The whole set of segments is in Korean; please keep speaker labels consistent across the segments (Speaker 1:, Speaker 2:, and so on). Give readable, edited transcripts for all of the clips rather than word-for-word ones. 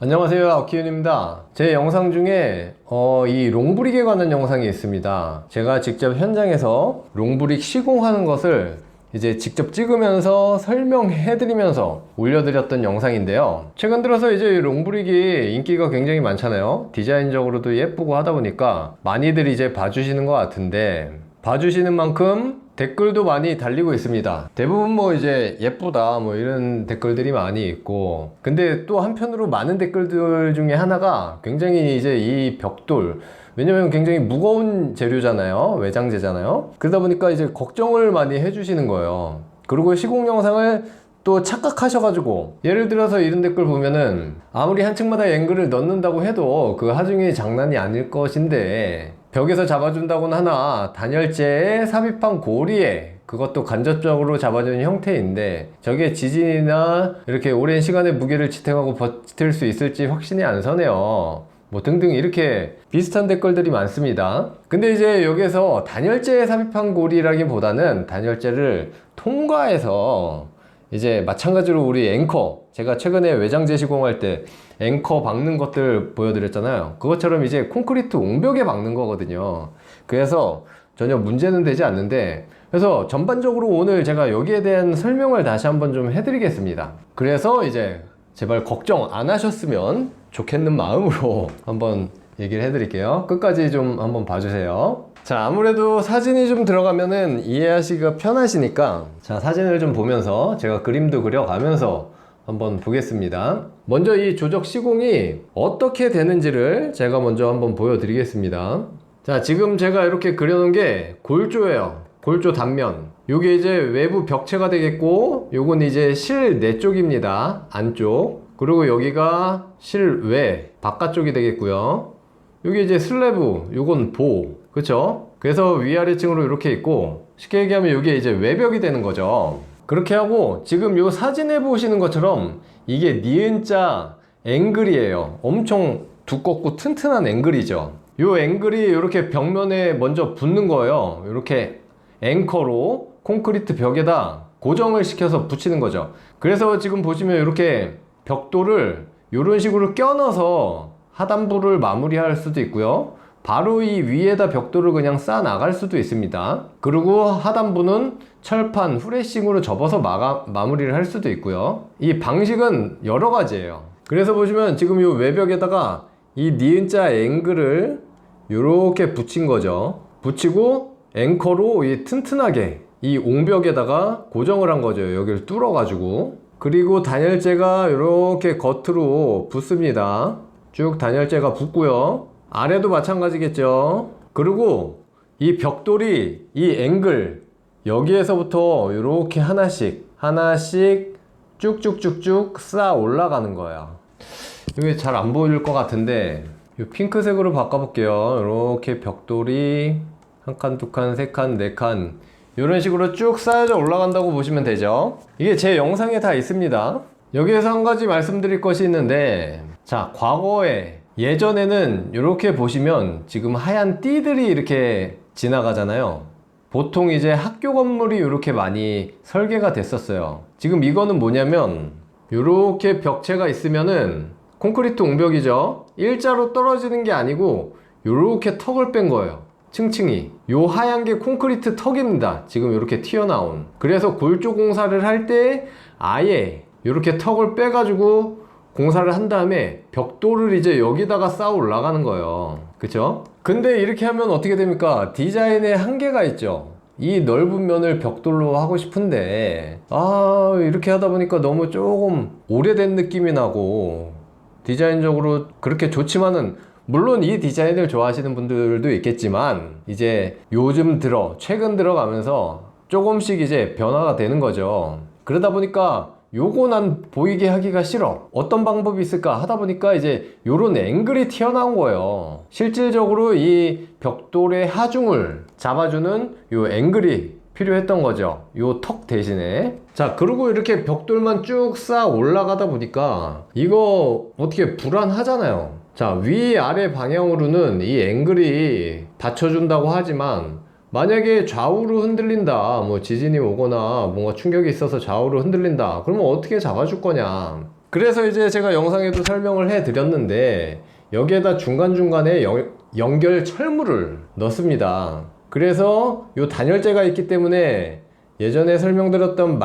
Speaker 1: 안녕하세요, 아키윤입니다. 제 영상 중에 이 롱브릭에 관한 영상이 있습니다. 제가 직접 현장에서 롱브릭 시공하는 것을 이제 직접 찍으면서 설명해 드리면서 올려드렸던 영상인데요. 최근 들어서 이제 롱브릭이 인기가 굉장히 많잖아요. 디자인적으로도 예쁘고 하다 보니까 많이들 이제 봐주시는 것 같은데, 봐주시는 만큼 댓글도 많이 달리고 있습니다. 대부분 뭐 이제 예쁘다 뭐 이런 댓글들이 많이 있고, 근데 또 한편으로 많은 댓글들 중에 하나가 굉장히 이제 이 벽돌, 왜냐면 굉장히 무거운 재료잖아요, 외장재잖아요. 그러다 보니까 이제 걱정을 많이 해주시는 거예요. 그리고 시공 영상을 또 착각하셔가지고, 예를 들어서 이런 댓글 보면은 아무리 한 층마다 앵글을 넣는다고 해도 그 하중이 장난이 아닐 것인데, 벽에서 잡아준다고는 하나 단열재에 삽입한 고리에 그것도 간접적으로 잡아주는 형태인데, 저게 지진이나 이렇게 오랜 시간의 무게를 지탱하고 버틸 수 있을지 확신이 안 서네요, 뭐 등등 이렇게 비슷한 댓글들이 많습니다. 근데 이제 여기서 단열재에 삽입한 고리라기보다는 단열재를 통과해서 이제 마찬가지로 우리 앵커, 제가 최근에 외장재 시공할 때 앵커 박는 것들 보여드렸잖아요. 그것처럼 이제 콘크리트 옹벽에 박는 거거든요. 그래서 전혀 문제는 되지 않는데, 그래서 전반적으로 오늘 제가 여기에 대한 설명을 다시 한번 좀 해드리겠습니다. 그래서 이제 제발 걱정 안 하셨으면 좋겠는 마음으로 한번 얘기를 해드릴게요. 끝까지 좀 한번 봐주세요. 자, 아무래도 사진이 좀 들어가면은 이해하시기가 편하시니까, 자, 사진을 좀 보면서 제가 그림도 그려가면서 한번 보겠습니다. 먼저 이 조적 시공이 어떻게 되는지를 제가 먼저 한번 보여드리겠습니다. 자, 지금 제가 이렇게 그려놓은 게 골조예요. 골조 단면. 요게 이제 외부 벽체가 되겠고, 요건 이제 실내 쪽입니다, 안쪽. 그리고 여기가 실외 바깥쪽이 되겠고요. 여기 이제 슬래브, 요건 보, 그쵸? 그래서 위아래층으로 이렇게 있고, 쉽게 얘기하면 이게 이제 외벽이 되는 거죠. 그렇게 하고, 지금 요 사진에 보시는 것처럼 이게 니은자 앵글이에요. 엄청 두껍고 튼튼한 앵글이죠. 요 앵글이 이렇게 벽면에 먼저 붙는 거예요. 이렇게 앵커로 콘크리트 벽에다 고정을 시켜서 붙이는 거죠. 그래서 지금 보시면 이렇게 벽돌을 이런 식으로 껴넣어서 하단부를 마무리할 수도 있고요. 바로 이 위에다 벽돌을 그냥 쌓아 나갈 수도 있습니다. 그리고 하단부는 철판, 후레싱으로 접어서 마무리를 할 수도 있고요. 이 방식은 여러 가지예요. 그래서 보시면 지금 이 외벽에다가 이 니은자 앵글을 이렇게 붙인 거죠. 붙이고 앵커로 이 튼튼하게 이 옹벽에다가 고정을 한 거죠. 여기를 뚫어 가지고. 그리고 단열재가 이렇게 겉으로 붙습니다. 쭉 단열재가 붙고요. 아래도 마찬가지겠죠. 그리고 이 벽돌이 이 앵글 여기에서부터 이렇게 하나씩 쭉쭉쭉쭉 쌓아 올라가는 거예요. 이게 잘 안 보일 것 같은데, 이 핑크색으로 바꿔볼게요. 이렇게 벽돌이 한 칸, 두 칸, 세 칸, 네 칸 이런 식으로 쭉 쌓여져 올라간다고 보시면 되죠. 이게 제 영상에 다 있습니다. 여기에서 한 가지 말씀드릴 것이 있는데, 자, 과거에 예전에는 이렇게 보시면 지금 하얀 띠들이 이렇게 지나가잖아요. 보통 이제 학교 건물이 이렇게 많이 설계가 됐었어요. 지금 이거는 뭐냐면, 이렇게 벽체가 있으면은 콘크리트 옹벽이죠. 일자로 떨어지는 게 아니고 이렇게 턱을 뺀 거예요. 층층이. 요 하얀 게 콘크리트 턱입니다. 지금 이렇게 튀어나온. 그래서 골조 공사를 할 때 아예 이렇게 턱을 빼가지고 공사를 한 다음에 벽돌을 이제 여기다가 쌓아 올라가는 거예요. 그쵸? 근데 이렇게 하면 어떻게 됩니까? 디자인에 한계가 있죠. 이 넓은 면을 벽돌로 하고 싶은데, 이렇게 하다 보니까 너무 조금 오래된 느낌이 나고, 디자인적으로 그렇게 좋지만은, 물론 이 디자인을 좋아하시는 분들도 있겠지만, 이제 요즘 최근 들어가면서 조금씩 이제 변화가 되는 거죠. 그러다 보니까 요거 난 보이게 하기가 싫어. 어떤 방법이 있을까 하다 보니까 이제 요런 앵글이 튀어나온 거예요. 실질적으로 이 벽돌의 하중을 잡아주는 요 앵글이 필요했던 거죠. 요 턱 대신에. 자, 그리고 이렇게 벽돌만 쭉 쌓아 올라가다 보니까 이거 어떻게 불안하잖아요. 자, 위아래 방향으로는 이 앵글이 받쳐준다고 하지만, 만약에 좌우로 흔들린다, 뭐 지진이 오거나 뭔가 충격이 있어서 좌우로 흔들린다, 그러면 어떻게 잡아줄 거냐. 그래서 이제 제가 영상에도 설명을 해 드렸는데 여기에다 중간중간에 연결 철물을 넣습니다. 그래서 요 단열재가 있기 때문에 예전에 설명드렸던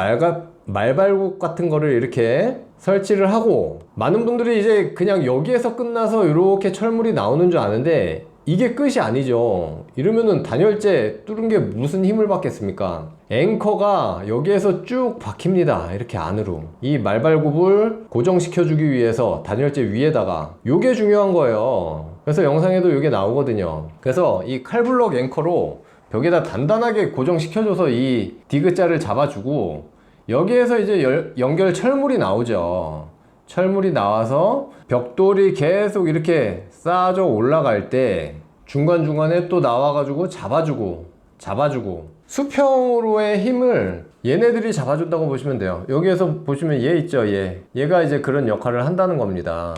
Speaker 1: 말발굽 같은 거를 이렇게 설치를 하고, 많은 분들이 이제 그냥 여기에서 끝나서 이렇게 철물이 나오는 줄 아는데 이게 끝이 아니죠. 이러면은 단열재 뚫은 게 무슨 힘을 받겠습니까? 앵커가 여기에서 쭉 박힙니다. 이렇게 안으로. 이 말발굽을 고정시켜 주기 위해서 단열재 위에다가, 요게 중요한 거예요. 그래서 영상에도 요게 나오거든요. 그래서 이 칼블럭 앵커로 벽에다 단단하게 고정시켜줘서 이 디귿자를 잡아주고, 여기에서 이제 연결 철물이 나오죠. 철물이 나와서 벽돌이 계속 이렇게 쌓아져 올라갈 때 중간중간에 또 나와가지고 잡아주고 수평으로의 힘을 얘네들이 잡아준다고 보시면 돼요. 여기에서 보시면 얘 있죠, 얘가 이제 그런 역할을 한다는 겁니다.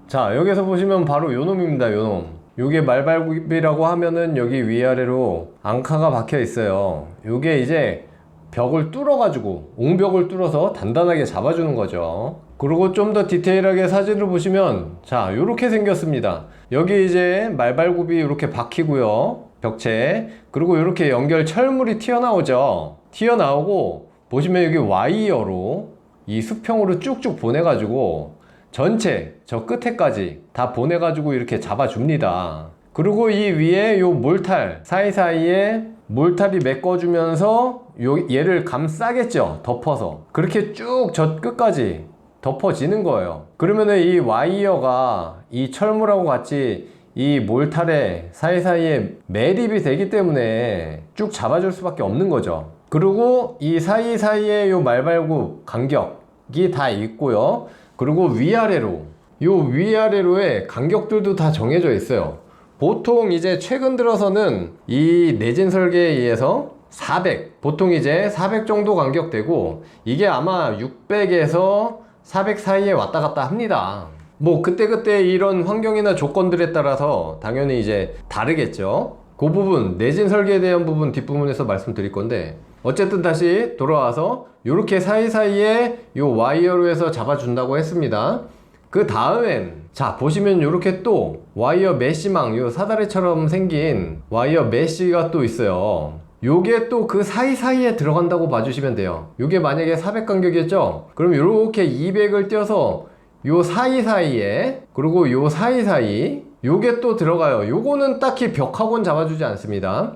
Speaker 1: 자, 여기서 보시면 바로 요 놈입니다. 요 놈. 요게 말발굽이라고 하면은 여기 위아래로 앙카가 박혀 있어요. 요게 이제 벽을 뚫어가지고, 옹벽을 뚫어서 단단하게 잡아주는 거죠. 그리고 좀 더 디테일하게 사진을 보시면, 자, 요렇게 생겼습니다. 여기 이제 말발굽이 이렇게 박히고요, 벽체에. 그리고 이렇게 연결 철물이 튀어나오죠. 튀어나오고 보시면 여기 와이어로 이 수평으로 쭉쭉 보내가지고 전체 저 끝에까지 다 보내가지고 이렇게 잡아줍니다. 그리고 이 위에 요 몰탈 사이사이에 몰탑이 메꿔주면서 얘를 감싸겠죠, 덮어서. 그렇게 쭉 저 끝까지 덮어지는 거예요. 그러면은 이 와이어가 이 철물하고 같이 이 몰탈의 사이사이에 매립이 되기 때문에 쭉 잡아줄 수밖에 없는 거죠. 그리고 이 사이사이에 요 말발굽 간격이 다 있고요. 그리고 위아래로, 요 위아래로의 간격들도 다 정해져 있어요. 보통 이제 최근 들어서는 이 내진 설계에 의해서 400, 보통 이제 400 정도 간격되고, 이게 아마 600에서 400 사이에 왔다 갔다 합니다. 뭐 그때그때 이런 환경이나 조건들에 따라서 당연히 이제 다르겠죠. 그 부분, 내진 설계에 대한 부분 뒷부분에서 말씀드릴 건데, 어쨌든 다시 돌아와서 요렇게 사이사이에 요 와이어로 해서 잡아준다고 했습니다. 그 다음엔, 자, 보시면 요렇게 또 와이어 메쉬망, 요 사다리처럼 생긴 와이어 메쉬가 또 있어요. 요게 또 그 사이사이에 들어간다고 봐주시면 돼요. 요게 만약에 400 간격이었죠? 그럼 요렇게 200을 띄어서 요 사이사이에, 그리고 요 사이사이, 요게 또 들어가요. 요거는 딱히 벽하고는 잡아주지 않습니다.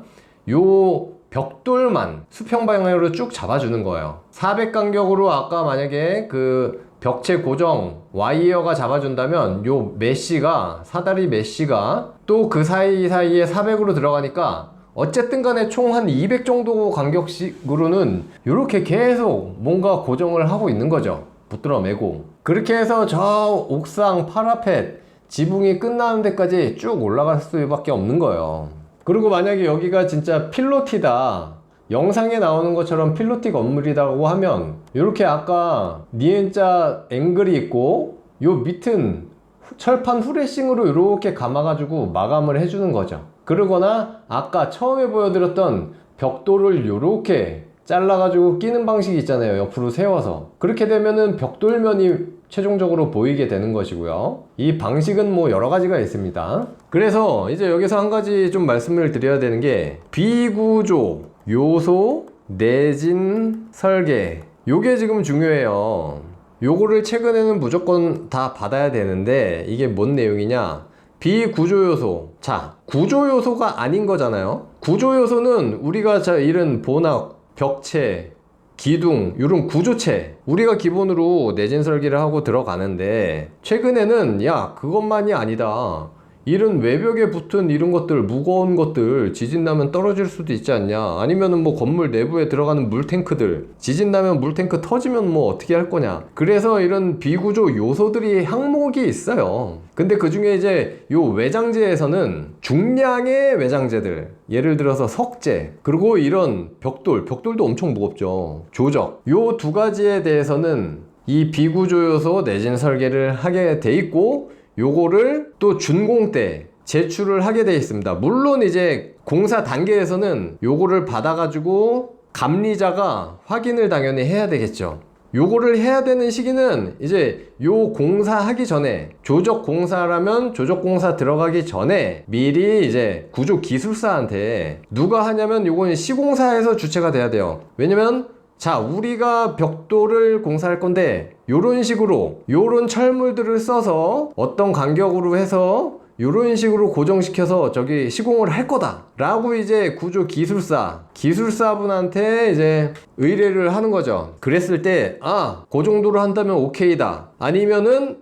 Speaker 1: 요 벽돌만 수평 방향으로 쭉 잡아주는 거예요. 400 간격으로 아까 만약에 그 벽체 고정 와이어가 잡아준다면 요 메쉬가, 사다리 메쉬가 또 그 사이사이에 400으로 들어가니까 어쨌든 간에 총 한 200 정도 간격씩으로는 이렇게 계속 뭔가 고정을 하고 있는 거죠. 붙들어 매고. 그렇게 해서 저 옥상 파라펫 지붕이 끝나는 데까지 쭉 올라갈 수밖에 없는 거예요. 그리고 만약에 여기가 진짜 필로티다, 영상에 나오는 것처럼 필로티 건물이라고 하면 이렇게 아까 니은자 앵글이 있고 요 밑은 철판 후레싱으로 이렇게 감아가지고 마감을 해주는 거죠. 그러거나 아까 처음에 보여드렸던 벽돌을 이렇게 잘라가지고 끼는 방식이 있잖아요. 옆으로 세워서. 그렇게 되면은 벽돌면이 최종적으로 보이게 되는 것이고요. 이 방식은 뭐 여러 가지가 있습니다. 그래서 이제 여기서 한 가지 좀 말씀을 드려야 되는 게, 비구조 요소 내진 설계, 요게 지금 중요해요. 요거를 최근에는 무조건 다 받아야 되는데, 이게 뭔 내용이냐, 비구조 요소. 자, 구조 요소가 아닌 거잖아요. 구조 요소는 우리가 이런 본학, 벽체, 기둥, 이런 구조체, 우리가 기본으로 내진 설계를 하고 들어가는데, 최근에는 야, 그것만이 아니다, 이런 외벽에 붙은 이런 것들, 무거운 것들 지진 나면 떨어질 수도 있지 않냐, 아니면은 뭐 건물 내부에 들어가는 물탱크들 지진 나면 물탱크 터지면 뭐 어떻게 할 거냐. 그래서 이런 비구조 요소들이 항목이 있어요. 근데 그 중에 이제 요 외장재에서는 중량의 외장재들, 예를 들어서 석재, 그리고 이런 벽돌도 엄청 무겁죠, 조적, 요 두 가지에 대해서는 이 비구조 요소 내진 설계를 하게 돼 있고, 요거를 또 준공 때 제출을 하게 되어 있습니다. 물론 이제 공사 단계에서는 요거를 받아가지고 감리자가 확인을 당연히 해야 되겠죠. 요거를 해야 되는 시기는 이제 요 공사하기 전에, 조적 공사라면 조적 공사 들어가기 전에 미리 이제 구조 기술사한테, 누가 하냐면 요건 시공사에서 주체가 돼야 돼요. 왜냐면 자, 우리가 벽돌을 공사할 건데 요런 식으로 요런 철물들을 써서 어떤 간격으로 해서 요런 식으로 고정시켜서 저기 시공을 할 거다 라고 이제 구조 기술사분한테 이제 의뢰를 하는 거죠. 그랬을 때 그 정도로 한다면 오케이다, 아니면은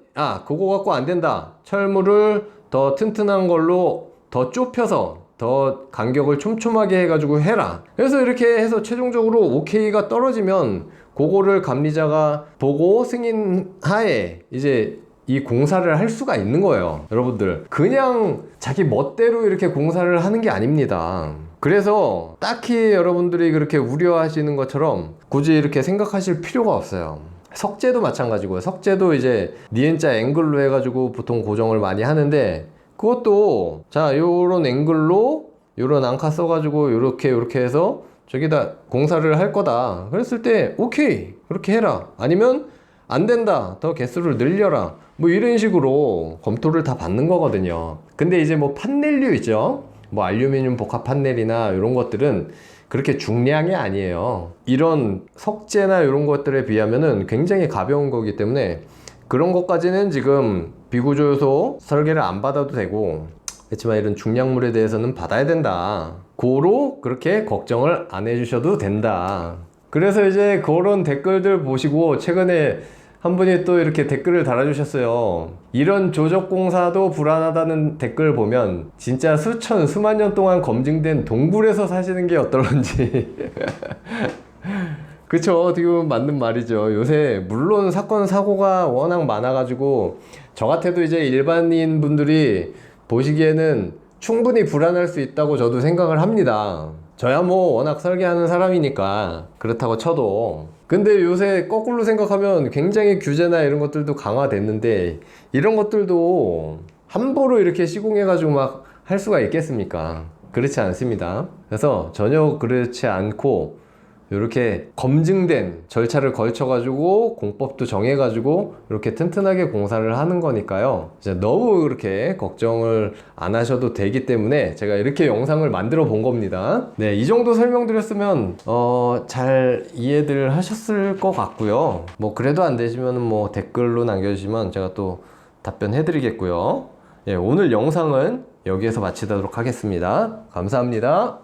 Speaker 1: 그거 갖고 안 된다, 철물을 더 튼튼한 걸로 더 좁혀서 더 간격을 촘촘하게 해가지고 해라. 그래서 이렇게 해서 최종적으로 오케이가 떨어지면 그거를 감리자가 보고 승인하에 이제 이 공사를 할 수가 있는 거예요. 여러분들, 그냥 자기 멋대로 이렇게 공사를 하는 게 아닙니다. 그래서 딱히 여러분들이 그렇게 우려하시는 것처럼 굳이 이렇게 생각하실 필요가 없어요. 석재도 마찬가지고요. 석재도 이제 니은자 앵글로 해가지고 보통 고정을 많이 하는데, 그것도 자 요런 앵글로 요런 앙카 써가지고 요렇게 해서 저기다 공사를 할 거다 그랬을 때 오케이 그렇게 해라, 아니면 안 된다 더 개수를 늘려라, 뭐 이런 식으로 검토를 다 받는 거거든요. 근데 이제 뭐 판넬류 있죠, 뭐 알루미늄 복합 판넬이나 이런 것들은 그렇게 중량이 아니에요. 이런 석재나 이런 것들에 비하면은 굉장히 가벼운 거기 때문에 그런 것까지는 지금 비구조 요소 설계를 안 받아도 되고, 그렇지만 이런 중량물에 대해서는 받아야 된다, 고로 그렇게 걱정을 안 해주셔도 된다. 그래서 이제 그런 댓글들 보시고 최근에 한 분이 또 이렇게 댓글을 달아주셨어요. 이런 조적공사도 불안하다는 댓글 보면 진짜 수만 년 동안 검증된 동굴에서 사시는 게 어떨런지. 그쵸, 어떻게 보면 맞는 말이죠. 요새 물론 사건 사고가 워낙 많아가지고 저 같아도 이제 일반인 분들이 보시기에는 충분히 불안할 수 있다고 저도 생각을 합니다. 저야 뭐 워낙 설계하는 사람이니까 그렇다고 쳐도. 근데 요새 거꾸로 생각하면 굉장히 규제나 이런 것들도 강화됐는데 이런 것들도 함부로 이렇게 시공해가지고 막 할 수가 있겠습니까? 그렇지 않습니다. 그래서 전혀 그렇지 않고 이렇게 검증된 절차를 걸쳐가지고 공법도 정해가지고 이렇게 튼튼하게 공사를 하는 거니까요. 이제 너무 그렇게 걱정을 안 하셔도 되기 때문에 제가 이렇게 영상을 만들어 본 겁니다. 네, 이 정도 설명드렸으면 잘 이해들 하셨을 것 같고요. 뭐 그래도 안 되시면 뭐 댓글로 남겨주시면 제가 또 답변해 드리겠고요. 예, 오늘 영상은 여기에서 마치도록 하겠습니다. 감사합니다.